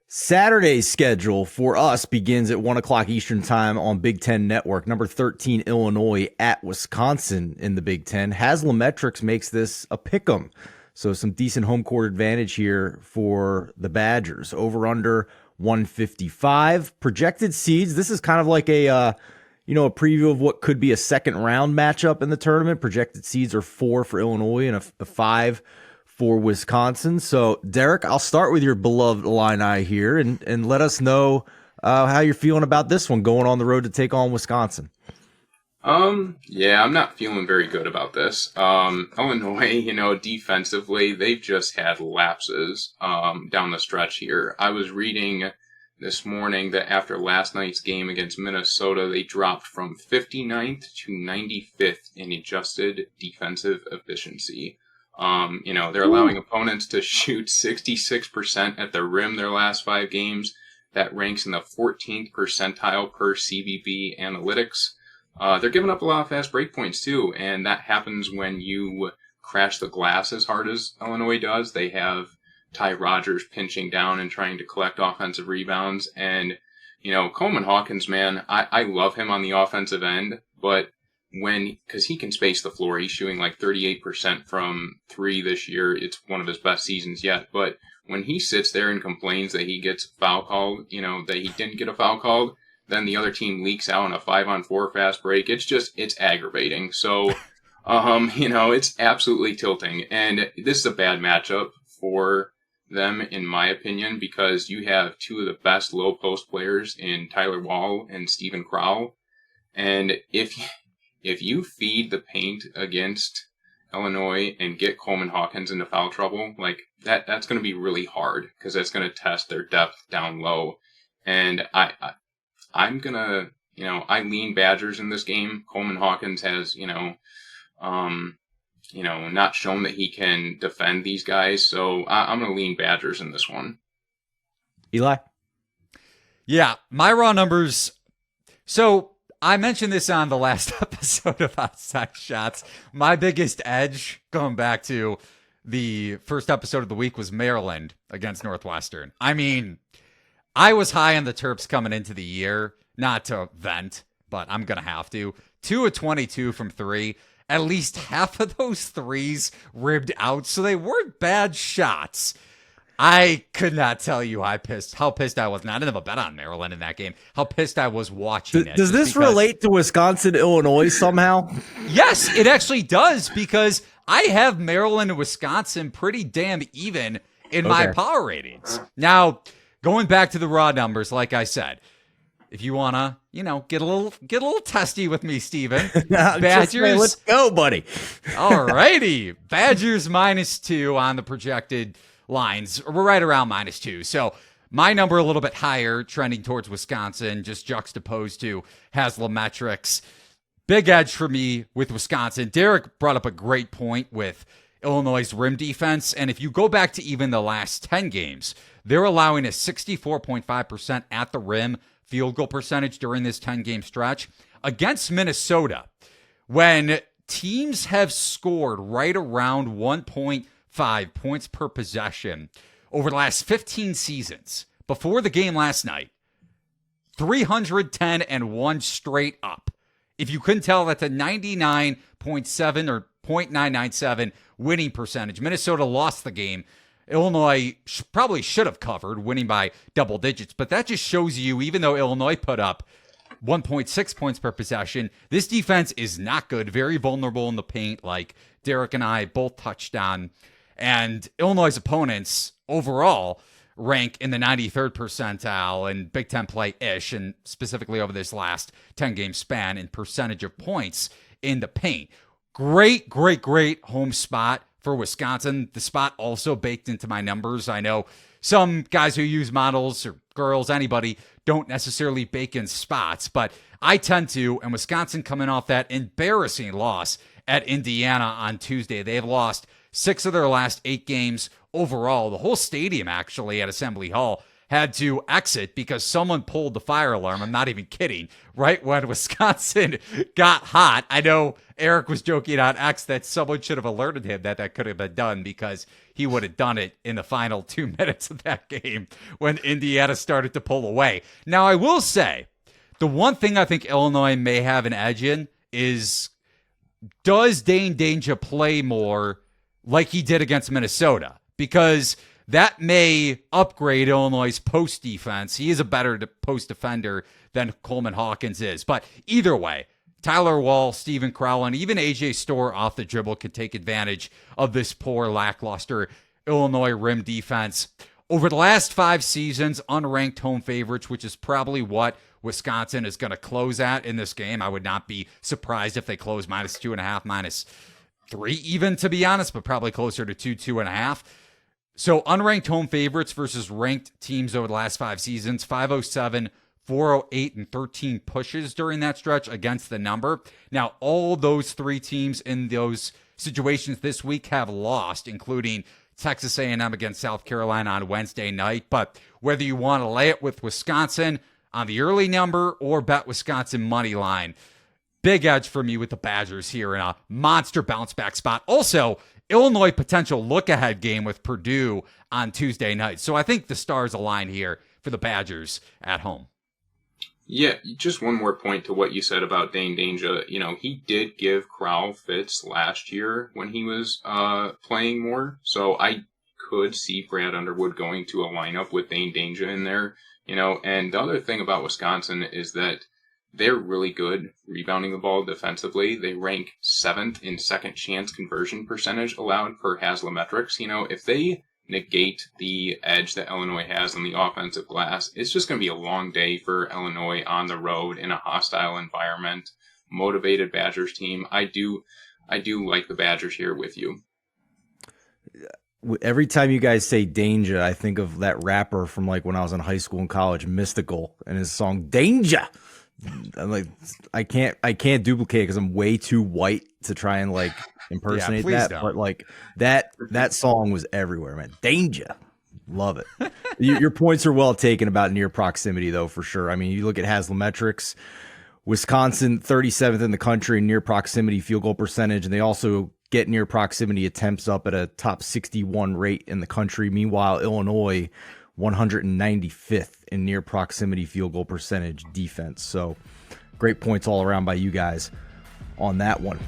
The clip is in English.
Saturday's schedule for us begins at 1 o'clock Eastern time on Big Ten Network. Number 13, Illinois at Wisconsin in the Big Ten. Haslametrics makes this a pick'em. So some decent home court advantage here for the Badgers. Over under 155. Projected seeds. This is kind of like a preview of what could be a second round matchup in the tournament. Projected seeds are 4 for Illinois and a 5 for Wisconsin. So, Derek, I'll start with your beloved Illini here and let us know how you're feeling about this one going on the road to take on Wisconsin. Yeah, I'm not feeling very good about this. Illinois, defensively, they've just had lapses down the stretch here. I was reading this morning that after last night's game against Minnesota, they dropped from 59th to 95th in adjusted defensive efficiency. They're allowing opponents to shoot 66% at the rim their last 5 games. That ranks in the 14th percentile per CBB analytics. They're giving up a lot of fast break points too, and that happens when you crash the glass as hard as Illinois does. They have Ty Rodgers pinching down and trying to collect offensive rebounds. And, Coleman Hawkins, man, I love him on the offensive end, but because he can space the floor, he's shooting like 38% from 3 this year. It's one of his best seasons yet. But when he sits there and complains that he gets foul called, that he didn't get a foul called, then the other team leaks out on a 5-on-4 fast break. It's aggravating. So, it's absolutely tilting. And this is a bad matchup for them, in my opinion, because you have 2 of the best low post players in Tyler Wall and Steven Crowell. And if you feed the paint against Illinois and get Coleman Hawkins into foul trouble, like that's going to be really hard because that's going to test their depth down low. And I'm going to, I lean Badgers in this game. Coleman Hawkins has, not shown that he can defend these guys. So I'm going to lean Badgers in this one. Eli? Yeah, my raw numbers. So I mentioned this on the last episode of Outside Shots. My biggest edge, going back to the first episode of the week, was Maryland against Northwestern. I mean, I was high on the Terps coming into the year, not to vent, but I'm going to have to. 2 of 22 from 3. At least half of those threes ribbed out, so they weren't bad shots. I could not tell you how pissed I was. Now, I didn't have a bet on Maryland in that game. How pissed I was watching it. Does this relate to Wisconsin, Illinois somehow? Yes, it actually does, because I have Maryland and Wisconsin pretty damn even in my power ratings. Now, going back to the raw numbers, like I said, if you want to, get a little testy with me, Steven. Badgers. Let's go, buddy. All righty. Badgers -2 on the projected lines. We're right around -2. So my number a little bit higher, trending towards Wisconsin, just juxtaposed to Haslametrics. Big edge for me with Wisconsin. Derek brought up a great point with Illinois' rim defense. And if you go back to even the last 10 games, they're allowing a 64.5% at the rim field goal percentage during this 10-game stretch. Against Minnesota, when teams have scored right around 1.5 points per possession over the last 15 seasons, before the game last night, 310-1 straight up. If you couldn't tell, that's a 99.7 or .997 winning percentage. Minnesota lost the game. Illinois probably should have covered, winning by double digits. But that just shows you, even though Illinois put up 1.6 points per possession, this defense is not good. Very vulnerable in the paint, like Derek and I both touched on. And Illinois' opponents overall rank in the 93rd percentile in Big Ten play-ish, and specifically over this last 10-game span in percentage of points in the paint. Great home spot for Wisconsin. The spot also baked into my numbers. I know some guys who use models, or girls, anybody, don't necessarily bake in spots, but I tend to, and Wisconsin coming off that embarrassing loss at Indiana on Tuesday. They've lost 6 of their last 8 games overall. The whole stadium, actually, at Assembly Hall had to exit because someone pulled the fire alarm. I'm not even kidding. Right when Wisconsin got hot. I know Eric was joking on X that someone should have alerted him that could have been done because he would have done it in the final 2 minutes of that game when Indiana started to pull away. Now, I will say, the one thing I think Illinois may have an edge in is, does Dane Danger play more like he did against Minnesota? Because that may upgrade Illinois' post defense. He is a better post defender than Coleman Hawkins is. But either way, Tyler Wall, Steven Crowell, and even AJ Storr off the dribble could take advantage of this poor, lackluster Illinois rim defense. Over the last 5 seasons, unranked home favorites, which is probably what Wisconsin is going to close at in this game. I would not be surprised if they close -2.5, -3 even, to be honest, but probably closer to 2.5. So unranked home favorites versus ranked teams over the last 5 seasons, 507, 408, and 13 pushes during that stretch against the number. Now, all those 3 teams in those situations this week have lost, including Texas A&M against South Carolina on Wednesday night. But whether you want to lay it with Wisconsin on the early number or bet Wisconsin money line, big edge for me with the Badgers here in a monster bounce back spot. Also, Illinois potential look-ahead game with Purdue on Tuesday night. So I think the stars align here for the Badgers at home. Yeah, just one more point to what you said about Dane Danger. He did give Crowell fits last year when he was playing more. So I could see Brad Underwood going to a lineup with Dane Danger in there. And the other thing about Wisconsin is that they're really good rebounding the ball defensively. They rank 7th in second chance conversion percentage allowed per Haslametrics. If they negate the edge that Illinois has on the offensive glass, it's just going to be a long day for Illinois on the road in a hostile environment. Motivated Badgers team. I do like the Badgers here with you. Every time you guys say Danger, I think of that rapper from like when I was in high school and college, Mystical, and his song Danger. I'm like, I can't duplicate because I'm way too white to try and like impersonate that. Don't. But like that song was everywhere, man. Danger, love it. Your points are well taken about near proximity, though, for sure. I mean, you look at Haslametrics, Wisconsin 37th in the country in near proximity field goal percentage, and they also get near proximity attempts up at a top 61 rate in the country. Meanwhile, Illinois 195th in near proximity field goal percentage defense. So great points all around by you guys on that one.